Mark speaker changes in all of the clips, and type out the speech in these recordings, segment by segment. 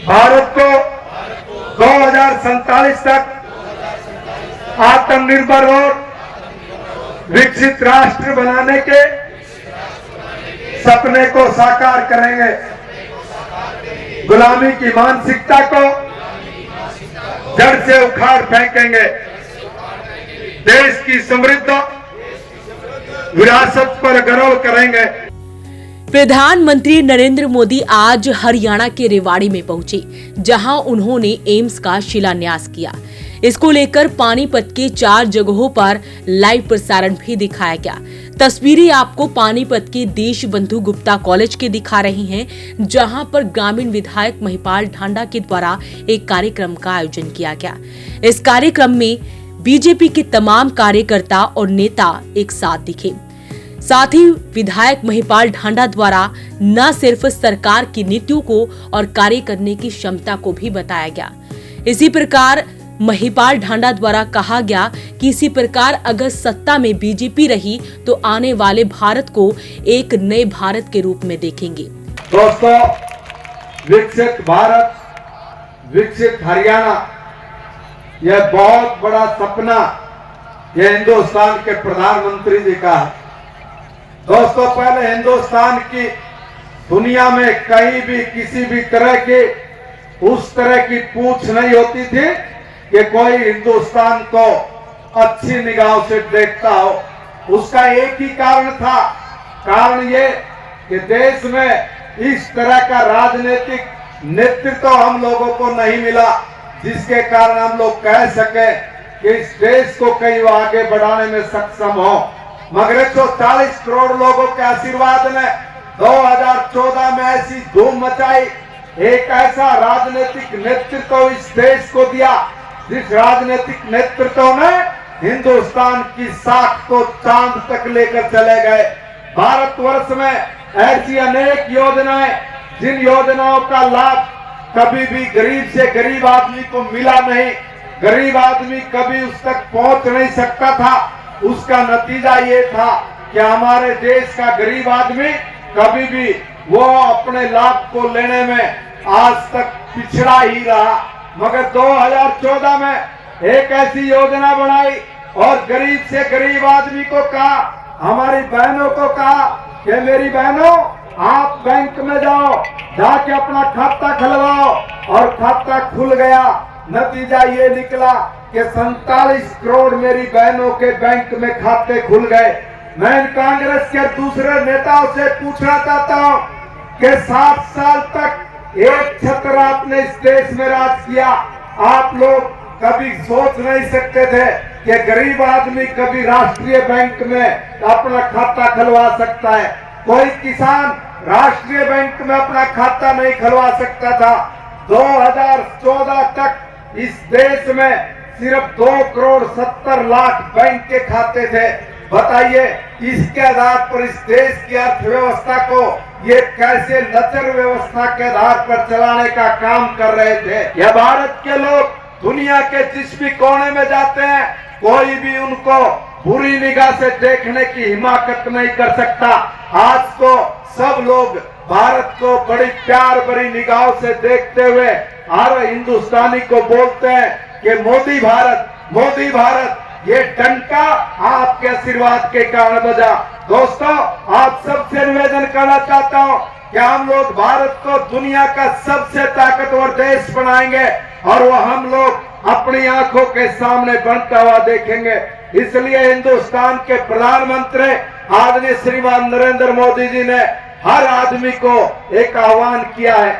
Speaker 1: भारत को 2047 तक आत्मनिर्भर और विकसित राष्ट्र बनाने के सपने को साकार करेंगे। गुलामी की मानसिकता को जड़ से उखाड़ फेंकेंगे। देश की समृद्ध विरासत पर गर्व करेंगे।
Speaker 2: प्रधानमंत्री नरेंद्र मोदी आज हरियाणा के रेवाड़ी में पहुंचे, जहां उन्होंने एम्स का शिलान्यास किया। इसको लेकर पानीपत के 4 जगहों पर लाइव प्रसारण भी दिखाया गया। तस्वीरें आपको पानीपत के देशबंधु गुप्ता कॉलेज के दिखा रही हैं, जहां पर ग्रामीण विधायक महिपाल ढांडा के द्वारा एक कार्यक्रम का आयोजन किया गया। इस कार्यक्रम में बीजेपी के तमाम कार्यकर्ता और नेता एक साथ दिखे। साथ ही विधायक महिपाल ढांडा द्वारा न सिर्फ सरकार की नीतियों को और कार्य करने की क्षमता को भी बताया गया। इसी प्रकार महिपाल ढांडा द्वारा कहा गया कि इसी प्रकार अगर सत्ता में बीजेपी रही तो आने वाले भारत को एक नए भारत के रूप में देखेंगे।
Speaker 1: दोस्तों, विकसित भारत, विकसित हरियाणा, यह बहुत बड़ा सपना यह हिंदुस्तान के प्रधानमंत्री जी का है। दोस्तों, पहले हिंदुस्तान की दुनिया में कहीं भी किसी भी तरह की उस तरह की पूछ नहीं होती थी कि कोई हिंदुस्तान को अच्छी निगाहों से देखता हो। उसका एक ही कारण था, कारण ये कि देश में इस तरह का राजनीतिक नेतृत्व हम लोगों को नहीं मिला, जिसके कारण हम लोग कह सके कि इस देश को कहीं आगे बढ़ाने में सक्षम हो। मगर 140 करोड़ लोगों के आशीर्वाद ने 2014 में ऐसी धूम मचाई, एक ऐसा राजनीतिक नेतृत्व इस देश को दिया जिस राजनीतिक नेतृत्व ने हिंदुस्तान की साख को चांद तक लेकर चले गए। भारतवर्ष में ऐसी अनेक योजनाएं, जिन योजनाओं का लाभ कभी भी गरीब से गरीब आदमी को मिला नहीं, गरीब आदमी कभी उस तक पहुंच नहीं सकता था। उसका नतीजा ये था कि हमारे देश का गरीब आदमी कभी भी वो अपने लाभ को लेने में आज तक पिछड़ा ही रहा। मगर 2014 में एक ऐसी योजना बनाई और गरीब से गरीब आदमी को कहा, हमारी बहनों को कहा कि मेरी बहनों, आप बैंक में जाओ, जाके अपना खाता खुलवाओ, और खाता खुल गया। नतीजा ये निकला कि 47 करोड़ मेरी बहनों के बैंक में खाते खुल गए। मैं कांग्रेस के दूसरे नेताओं से पूछना चाहता हूं कि 7 साल तक एक छत्र आपने इस देश में राज किया। आप लोग कभी सोच नहीं सकते थे कि गरीब आदमी कभी राष्ट्रीय बैंक में अपना खाता खुलवा सकता है। कोई किसान राष्ट्रीय बैंक में अपना खाता नहीं खुलवा सकता था। 2014 तक इस देश में सिर्फ 2 करोड़ 70 लाख बैंक के खाते थे। बताइए, इसके आधार पर इस देश की अर्थव्यवस्था को ये कैसे लचर व्यवस्था के आधार पर चलाने का काम कर रहे थे। यह भारत के लोग दुनिया के जिस भी कोने में जाते हैं, कोई भी उनको बुरी निगाह से देखने की हिमाकत नहीं कर सकता। आज तो सब लोग भारत को बड़ी प्यार भरी निगाहों से देखते हुए हर हिंदुस्तानी को बोलते हैं कि मोदी भारत, मोदी भारत। ये डंका आपके आशीर्वाद के कारण बजा। दोस्तों, आप सबसे निवेदन करना चाहता हूं कि हम लोग भारत को दुनिया का सबसे ताकतवर देश बनाएंगे और वो हम लोग अपनी आंखों के सामने बनता हुआ देखेंगे। इसलिए हिंदुस्तान के प्रधानमंत्री आदरणीय श्रीमान नरेंद्र मोदी जी ने हर आदमी को एक आह्वान किया है,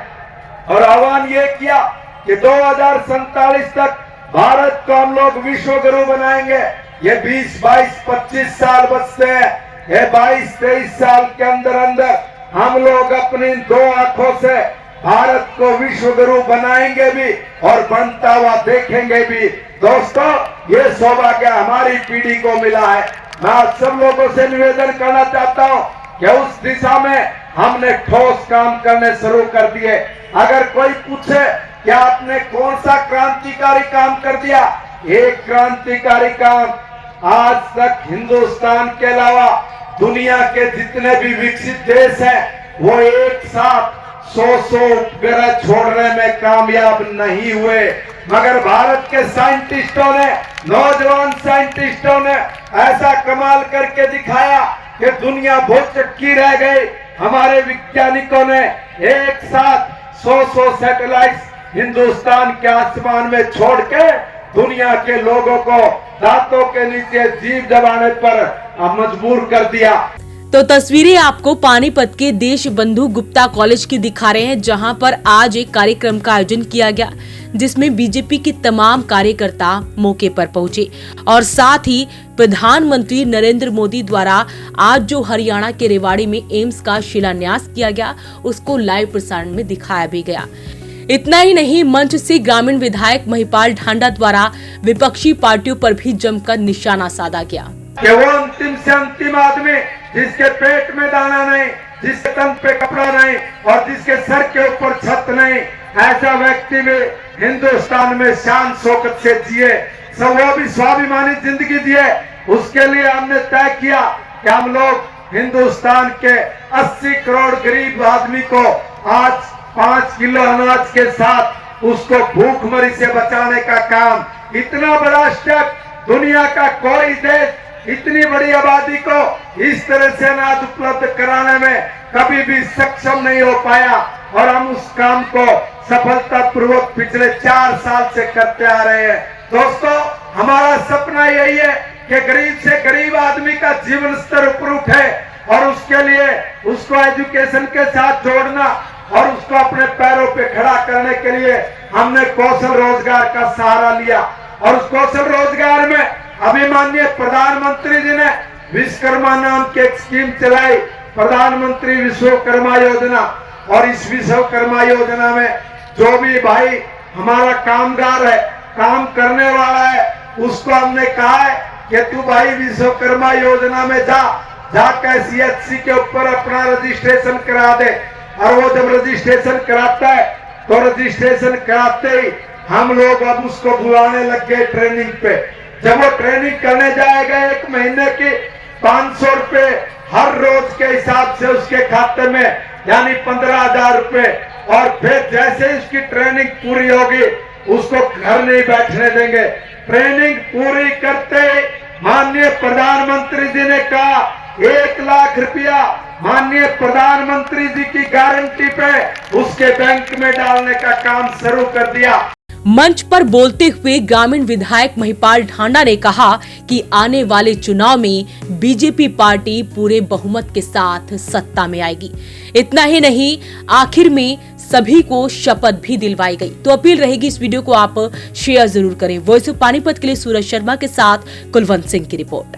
Speaker 1: और आह्वान ये किया कि 2047 तक भारत को हम लोग विश्व गुरु बनाएंगे। ये 20, 22, 25 साल बचते हैं। ये 22, 23 साल के अंदर अंदर हम लोग अपनी 2 आंखों से भारत को विश्व गुरु बनाएंगे भी और बनता हुआ देखेंगे भी। दोस्तों, ये सौभाग्य हमारी पीढ़ी को मिला है। मैं आप सब लोगों से निवेदन करना चाहता हूं कि उस दिशा में हमने ठोस काम करने शुरू कर दिए। अगर कोई पूछे कि आपने कौन सा क्रांतिकारी काम कर दिया, एक क्रांतिकारी काम आज तक हिंदुस्तान के अलावा दुनिया के जितने भी विकसित देश हैं, वो एक साथ 100 उपग्रह छोड़ने में कामयाब नहीं हुए, मगर भारत के साइंटिस्टों ने, नौजवान साइंटिस्टों ने ऐसा कमाल करके दिखाया कि दुनिया भौचक्की रह गई। हमारे वैज्ञानिकों ने एक साथ 100 सैटेलाइट्स हिंदुस्तान के आसमान में छोड़ के दुनिया के लोगों को दांतों के नीचे जीभ दबाने पर मजबूर कर दिया।
Speaker 2: तो तस्वीरें आपको पानीपत के देश बंधु गुप्ता कॉलेज की दिखा रहे हैं, जहां पर आज एक कार्यक्रम का आयोजन किया गया, जिसमें बीजेपी के तमाम कार्यकर्ता मौके पर पहुंचे और साथ ही प्रधानमंत्री नरेंद्र मोदी द्वारा आज जो हरियाणा के रेवाड़ी में एम्स का शिलान्यास किया गया, उसको लाइव प्रसारण में दिखाया भी गया। इतना ही नहीं, मंच से ग्रामीण विधायक महिपाल ढांडा द्वारा विपक्षी पार्टियों पर भी जमकर निशाना साधा गया
Speaker 1: कि वो अंतिम से अंतिम आदमी जिसके पेट में दाना नहीं, जिसके तन पे कपड़ा नहीं और जिसके सर के ऊपर छत नहीं, ऐसा व्यक्ति भी हिंदुस्तान में शान शौकत से जिए, सब वो भी स्वाभिमानी जिंदगी जिए। उसके लिए हमने तय किया कि हम लोग हिंदुस्तान के 80 करोड़ गरीब आदमी को आज 5 किलो अनाज के साथ उसको भूखमरी से बचाने का काम, इतना बड़ा स्टेप दुनिया का कोई देश इतनी बड़ी आबादी को इस तरह से अनाज उपलब्ध कराने में कभी भी सक्षम नहीं हो पाया और हम उस काम को सफलतापूर्वक पिछले 4 साल से करते आ रहे हैं। दोस्तों, हमारा सपना यही है कि गरीब से गरीब आदमी का जीवन स्तर ऊपर उठे और उसके लिए उसको एजुकेशन के साथ जोड़ना और उसको अपने पैरों पे खड़ा करने के लिए हमने कौशल रोजगार का सहारा लिया और उस कौशल रोजगार में अभी माननीय प्रधानमंत्री जी ने विश्वकर्मा नाम की एक स्कीम चलाई, प्रधानमंत्री विश्वकर्मा योजना। और इस विश्वकर्मा योजना में जो भी भाई हमारा कामगार है, काम करने वाला है, उसको हमने कहा है कि तू भाई विश्वकर्मा योजना में जाकर CHC के ऊपर अपना रजिस्ट्रेशन करा दे। और वो जब रजिस्ट्रेशन कराता है तो रजिस्ट्रेशन कराते ही हम लोग अब उसको बुलाने लग गए ट्रेनिंग पे। जब वो ट्रेनिंग करने जाएगा 1 महीने की 500 रुपए हर रोज के हिसाब से उसके खाते में, यानी 15,000 रुपए। और फिर जैसे ही उसकी ट्रेनिंग पूरी होगी उसको घर नहीं बैठने देंगे। ट्रेनिंग पूरी करते माननीय प्रधानमंत्री जी ने कहा 1 लाख रुपया माननीय प्रधानमंत्री जी की गारंटी पे उसके बैंक में डालने का काम शुरू कर दिया।
Speaker 2: मंच पर बोलते हुए ग्रामीण विधायक महिपाल ढांडा ने कहा कि आने वाले चुनाव में बीजेपी पार्टी पूरे बहुमत के साथ सत्ता में आएगी। इतना ही नहीं, आखिर में सभी को शपथ भी दिलवाई गई। तो अपील रहेगी, इस वीडियो को आप शेयर जरूर करें। वॉइस ऑफ पानीपत के लिए सूरज शर्मा के साथ कुलवंत सिंह की रिपोर्ट।